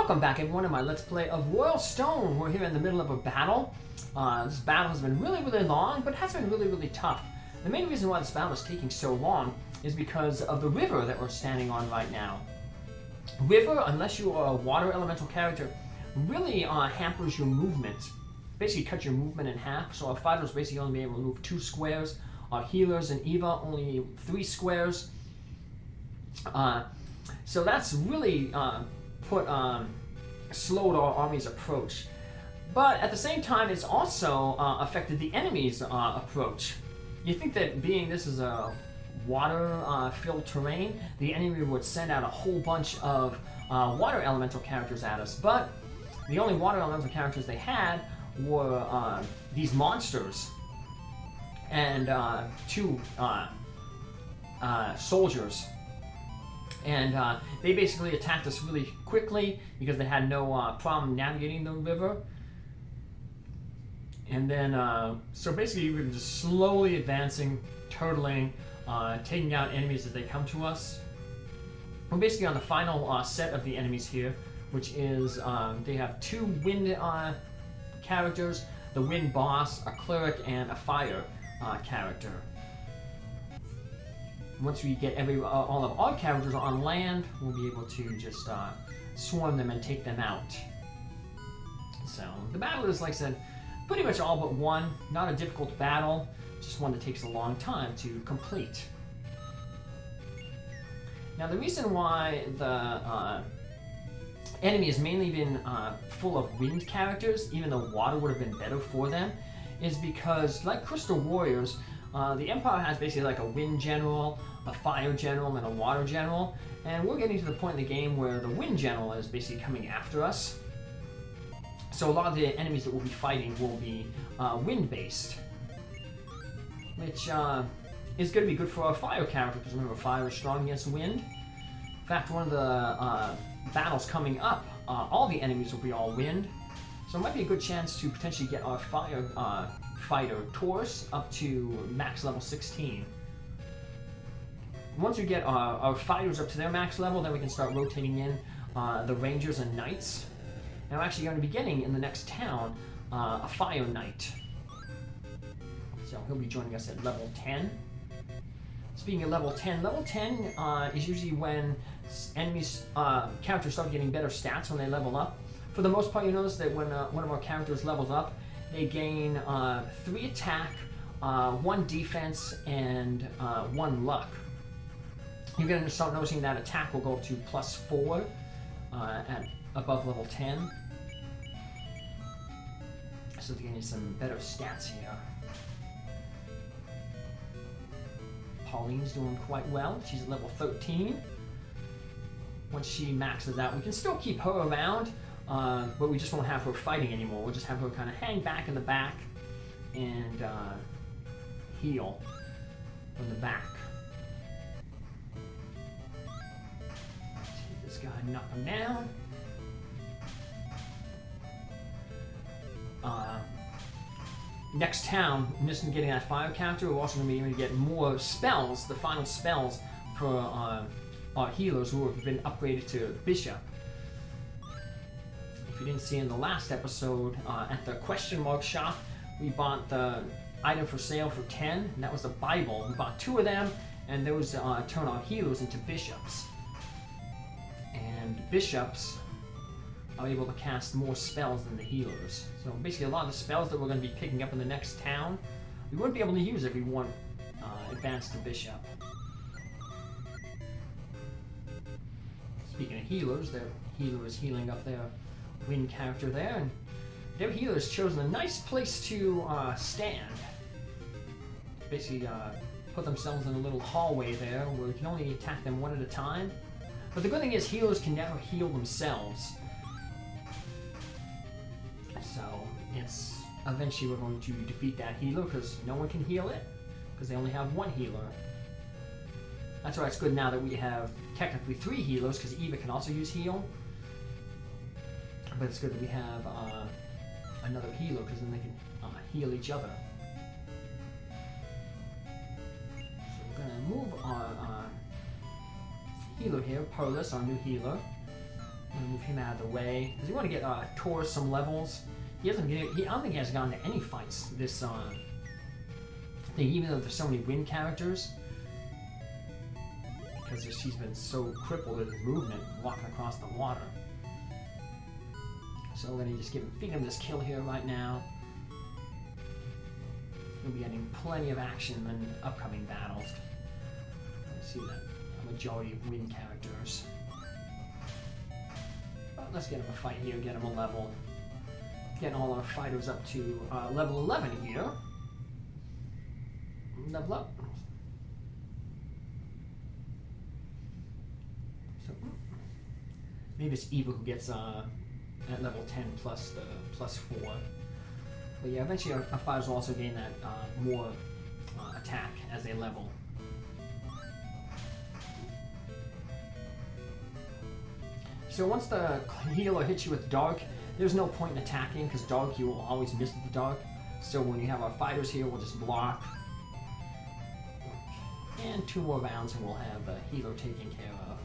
Welcome back everyone to my Let's Play of Royal Stone. We're here in the middle of a battle. This battle has been really long, but has been really tough. The main reason why this battle is taking so long is because of the river that we're standing on right now. River, unless you are a water elemental character, really hampers your movement. Basically cuts your movement in half, so our fighters basically only be able to move 2 squares. Our healers and Eva only 3 squares. So that's really slowed our army's approach. But at the same time, it's also affected the enemy's approach. You think that being this is a water-filled terrain, the enemy would send out a whole bunch of water elemental characters at us, but the only water elemental characters they had were these monsters and 2 soldiers. And they basically attacked us really quickly because they had no problem navigating the river. And then, so basically we were just slowly advancing, turtling, taking out enemies as they come to us. We're basically on the final set of the enemies here, which is, they have 2 wind characters, the wind boss, a cleric, and a fire character. Once we get all of our characters on land, we'll be able to just swarm them and take them out. So the battle is, like I said, pretty much all but one. Not a difficult battle, just one that takes a long time to complete. Now the reason why the enemy has mainly been full of wind characters, even though water would have been better for them, is because, like Crystal Warriors, the Empire has basically like a wind general, a fire general, and a water general, and we're getting to the point in the game where the wind general is basically coming after us. So a lot of the enemies that we'll be fighting will be wind-based, which is going to be good for our fire character, because remember, fire is strong against wind. In fact, one of the battles coming up, all the enemies will be all wind, so it might be a good chance to potentially get our fire fighter Taurus up to max level 16. Once we get our fighters up to their max level, then we can start rotating in the rangers and knights. And we're actually going to be getting in the next town a fire knight. So he'll be joining us at level 10. Speaking of level 10 is usually when enemies characters start getting better stats when they level up. For the most part, you notice that when one of our characters levels up, they gain 3 attack, 1 defense, and 1 luck. You're going to start noticing that attack will go up to +4 at above level 10. So they're getting some better stats here. Pauline's doing quite well. She's at level 13. Once she maxes out, we can still keep her around, but we just won't have her fighting anymore. We'll just have her kind of hang back in the back and heal from the back. This guy, knock him down. Next town, in addition to getting that fire counter, we're also going to be able to get more spells, the final spells for our healers who have been upgraded to Bishop. If you didn't see in the last episode, at the question mark shop, we bought the item for sale for 10, and that was the Bible. We bought 2 of them, and those turn our healers into bishops. And bishops are able to cast more spells than the healers. So basically a lot of the spells that we're going to be picking up in the next town, we wouldn't be able to use if we weren't advanced to Bishop. Speaking of healers, their healer is healing up their wind character there, and their healer has chosen a nice place to stand. Basically put themselves in a little hallway there where we can only attack them 1 at a time. But the good thing is healers can never heal themselves. So it's eventually we're going to defeat that healer because no one can heal it because they only have 1 healer. That's why it's good now that we have technically 3 healers because Eva can also use heal. But it's good that we have another healer because then they can heal each other. So we're going to move our healer here, Perlis, our new healer. I'm gonna move him out of the way because we want to get Taurus some levels. I don't think he has gotten to any fights this thing, even though there's so many wind characters. Because she's been so crippled with his movement walking across the water. So we're gonna just feed him this kill here right now. We'll be getting plenty of action in upcoming battles. Let's see that a majority of wind characters. But let's get him a fight here, get him a level. Getting all our fighters up to level 11 here. Level up. So maybe it's Eva who gets at level 10 plus the plus 4. But yeah, eventually our fighters will also gain that more attack as they level. So once the healer hits you with dark, there's no point in attacking because dark you will always miss the dark. So when you have our fighters here, we'll just block. And 2 more rounds and we'll have the healer taken care of.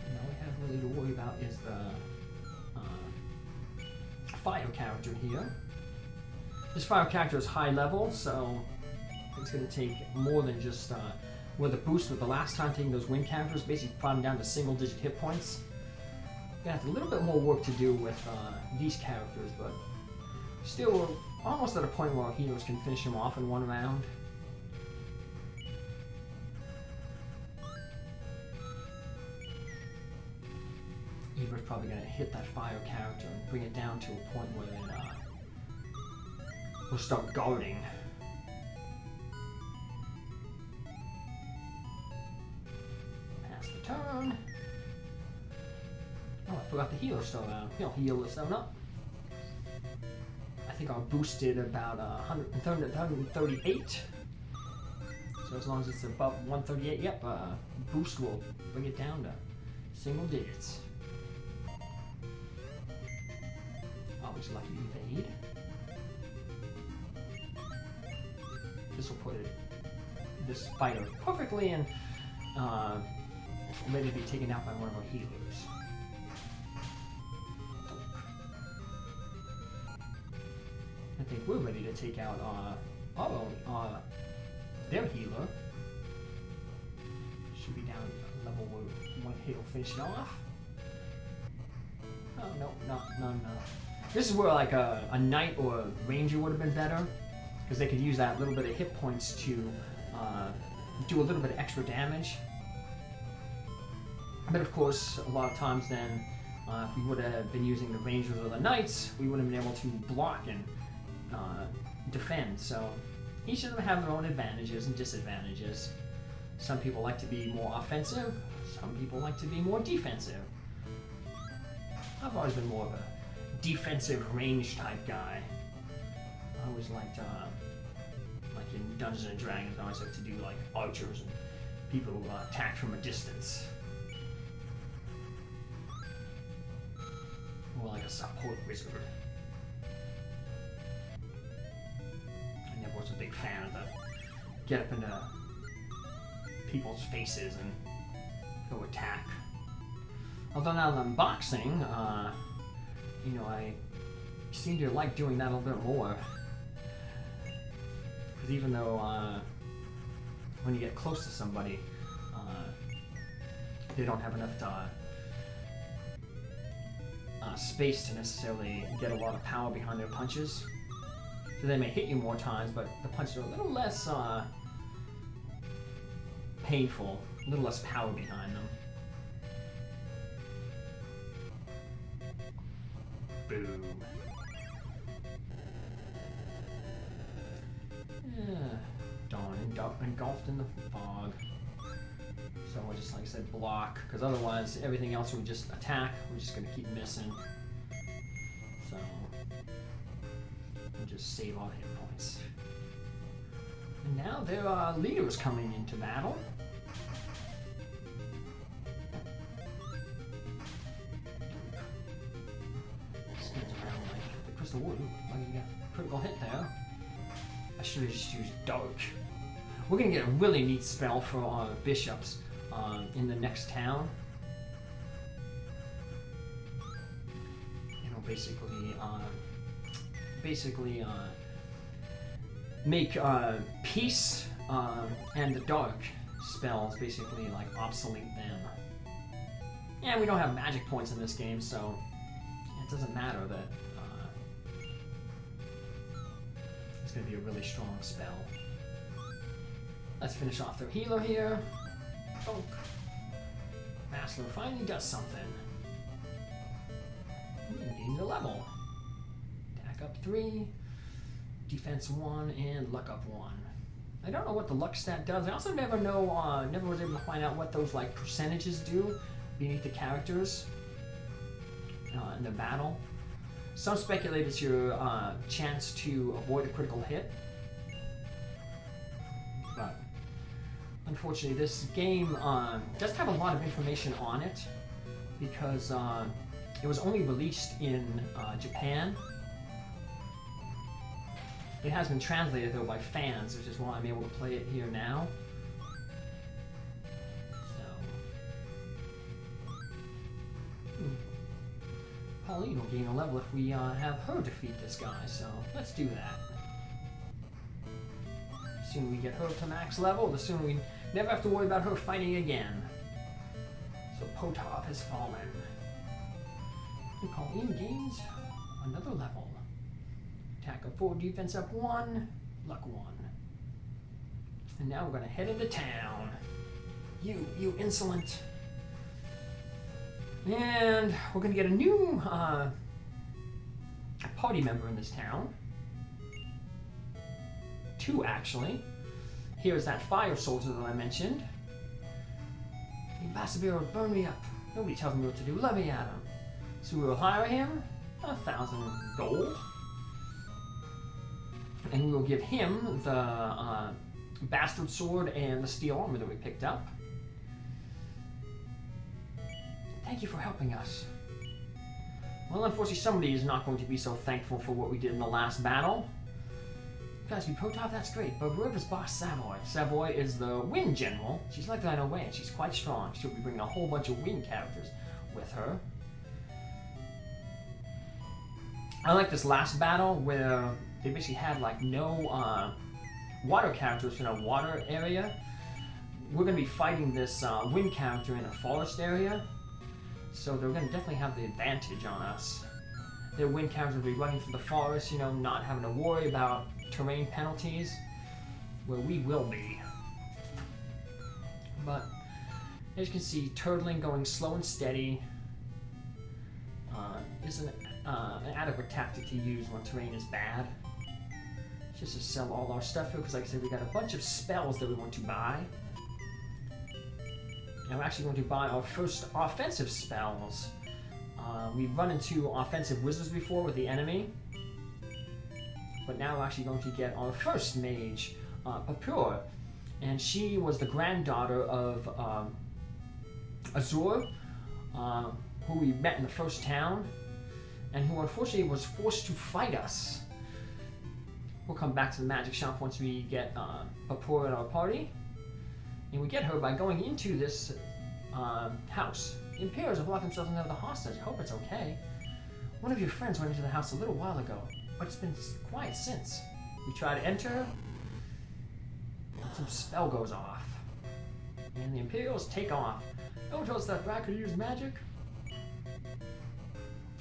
And all we have really to worry about is the fire character here. This fire character is high level, so it's going to take more than just with the boost with the last time taking those wind characters, basically brought them down to single-digit hit points. Gonna have a little bit more work to do with these characters, but still we're almost at a point where our healers can finish him off in 1 round. Eva's probably gonna hit that fire character and bring it down to a point where it will start guarding. Turn. Oh, I forgot the healer still around. He'll heal this up. I think I'll boost it about 138. So as long as it's above 138, yep, boost will bring it down to single digits. Always lucky to evade. This will put this fighter perfectly in. Ready to be taken out by one of our healers. I think we're ready to take out their healer. Should be down at a level where 1 hit will finish it off. Oh, no. This is where like a knight or a ranger would have been better, because they could use that little bit of hit points to do a little bit of extra damage. But of course, a lot of times then, if we would have been using the rangers or the knights, we would have been able to block and defend. So each of them have their own advantages and disadvantages. Some people like to be more offensive, some people like to be more defensive. I've always been more of a defensive range type guy. I always liked, like in Dungeons and Dragons, I always like to do like archers and people who attack from a distance. More like a support wizard. I never was a big fan of the get up into people's faces and go attack. Although now that I'm boxing, you know, I seem to like doing that a little bit more. Because even though when you get close to somebody, they don't have enough space to necessarily get a lot of power behind their punches. So they may hit you more times, but the punches are a little less painful, a little less power behind them. Boom. Yeah. Dawn engulfed in the fog. So we're just, like I said, block, because otherwise everything else would just attack. We're just going to keep missing. So we'll just save our hit points. And now there are leaders coming into battle. Spins around like the crystal wood. Like you got a critical hit there. I should have just used dark. We're going to get a really neat spell for our bishops. in the next town. It'll basically make peace and the dark spells basically like obsolete them. And we don't have magic points in this game, so it doesn't matter that it's going to be a really strong spell. Let's finish off their healer here. Oh, Master finally does something. Gain the level. Attack up 3, defense 1, and luck up 1. I don't know what the luck stat does. I also never was able to find out what those like percentages do beneath the characters in the battle. Some speculate it's your chance to avoid a critical hit, but unfortunately this game doesn't have a lot of information on it because it was only released in Japan. It has been translated though by fans, which is why I'm able to play it here now. Pauline will gain a level if we have her defeat this guy, so let's do that. The sooner we get her to max level, the sooner we never have to worry about her fighting again. So Potov has fallen. And Pauline gains another level. Attack up 4, defense up 1, luck 1. And now we're going to head into town. You insolent. And we're going to get a new party member in this town. 2, actually. Here's that fire soldier that I mentioned. The ambassador will burn me up. Nobody tells me what to do. Let me at him. So we will hire him 1,000 gold. And we will give him the bastard sword and the steel armor that we picked up. Thank you for helping us. Well, unfortunately, somebody is not going to be so thankful for what we did in the last battle. Guys, we Potov, that's great, but where is boss Savoy? Savoy is the wind general. She's like that in a way, and she's quite strong. She'll be bringing a whole bunch of wind characters with her. I like this last battle where they basically had like no water characters in a water area. We're going to be fighting this wind character in a forest area. So they're going to definitely have the advantage on us. Their wind characters will be running through the forest, you know, not having to worry about terrain penalties, where we will be. But as you can see, turtling going slow and steady is an adequate tactic to use when terrain is bad. Just to sell all our stuff here, because like I said, we got a bunch of spells that we want to buy. And we're actually going to buy our first offensive spells. We've run into offensive wizards before with the enemy. But now we're actually going to get our first mage, Papure. And she was the granddaughter of Azure, who we met in the first town, and who unfortunately was forced to fight us. We'll come back to the magic shop once we get Papure in our party. And we get her by going into this house. The Imperials have locked themselves into the hostage. I hope it's okay. One of your friends went into the house a little while ago, but it's been quiet since. We try to enter, some spell goes off, and the Imperials take off. Don't tell us that brat could use magic.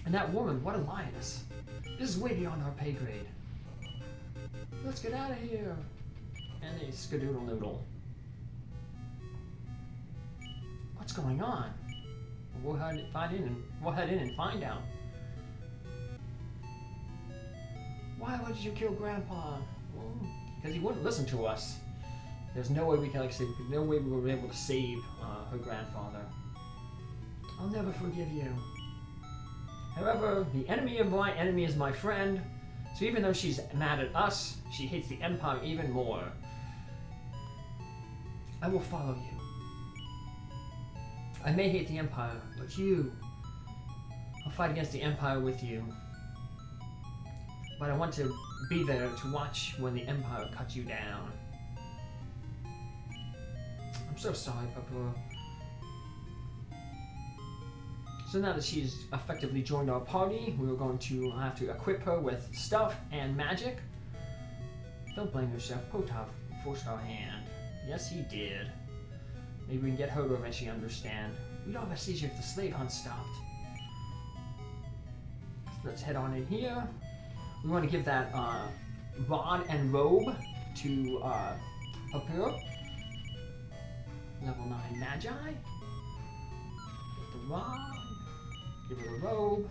And that woman, what a lioness. This is way beyond our pay grade. Let's get out of here. And they skadoodle noodle. What's going on? We'll head in and find out. Why would you kill Grandpa? Well, because he wouldn't listen to us. There's no way we can, like I said, no way we were able to save her grandfather. I'll never forgive you. However, the enemy of my enemy is my friend. So even though she's mad at us, she hates the Empire even more. I will follow you. I may hate the Empire, but I'll fight against the Empire with you. But I want to be there to watch when the Empire cuts you down. I'm so sorry, Papure. So now that she's effectively joined our party, we are going to have to equip her with stuff and magic. Don't blame yourself. Potov forced our hand. Yes, he did. Maybe we can get her to eventually understand. We'd all have seizure if the slave hunt stopped. So let's head on in here. We want to give that rod and robe to Papure. Level 9 magi. Get the rod. Give her the robe.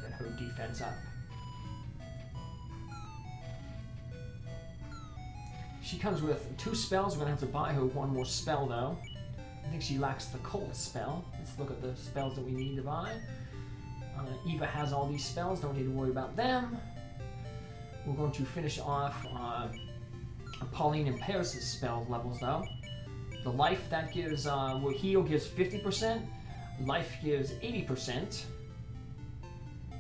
Get her defense up. She comes with 2 spells. We're going to have to buy her 1 more spell, though. I think she lacks the cold spell. Let's look at the spells that we need to buy. Eva has all these spells. Don't need to worry about them. We're going to finish off Pauline and Paris' spell levels, though. The life that gives, heal gives 50%. Life gives 80%.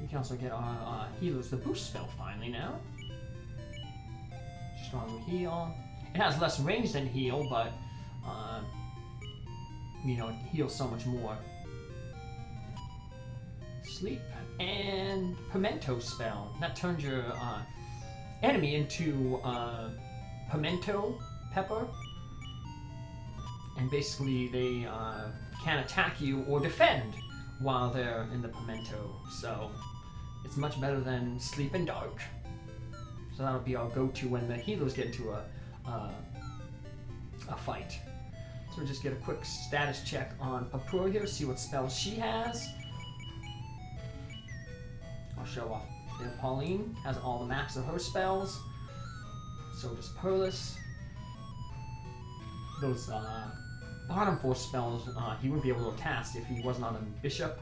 We can also get our healers the boost spell finally now. Stronger heal. It has less range than heal, but you know, it heals so much more. Sleep and pimento spell. That turns your enemy into pimento pepper, and basically they can't attack you or defend while they're in the pimento. So it's much better than sleep and dark. So that'll be our go-to when the healers get into a fight. So we'll just get a quick status check on Papure here, see what spells she has. I'll show off there. Pauline has all the max of her spells. So does Perlis. Those bottom 4 spells he wouldn't be able to cast if he wasn't on a bishop.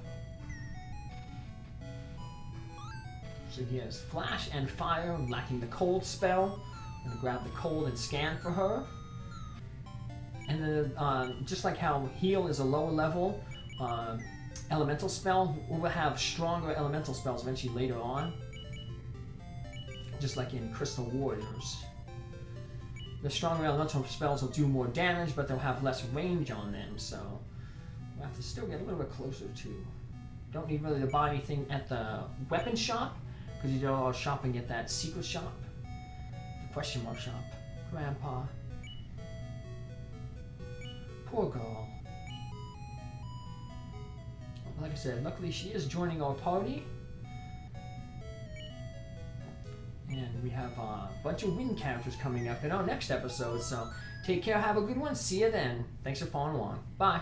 So he has Flash and Fire, lacking the Cold spell. I'm going to grab the Cold and scan for her. And then, just like how Heal is a lower level elemental spell, we'll have stronger elemental spells eventually later on. Just like in Crystal Warriors. The stronger elemental spells will do more damage, but they'll have less range on them, so we'll have to still get a little bit closer to. Don't need really to buy anything at the weapon shop, because you do all shopping at that secret shop. The question mark shop. Grandpa. Poor girl. Like I said, luckily she is joining our party. And we have a bunch of win characters coming up in our next episode, so take care, have a good one, see you then. Thanks for following along. Bye.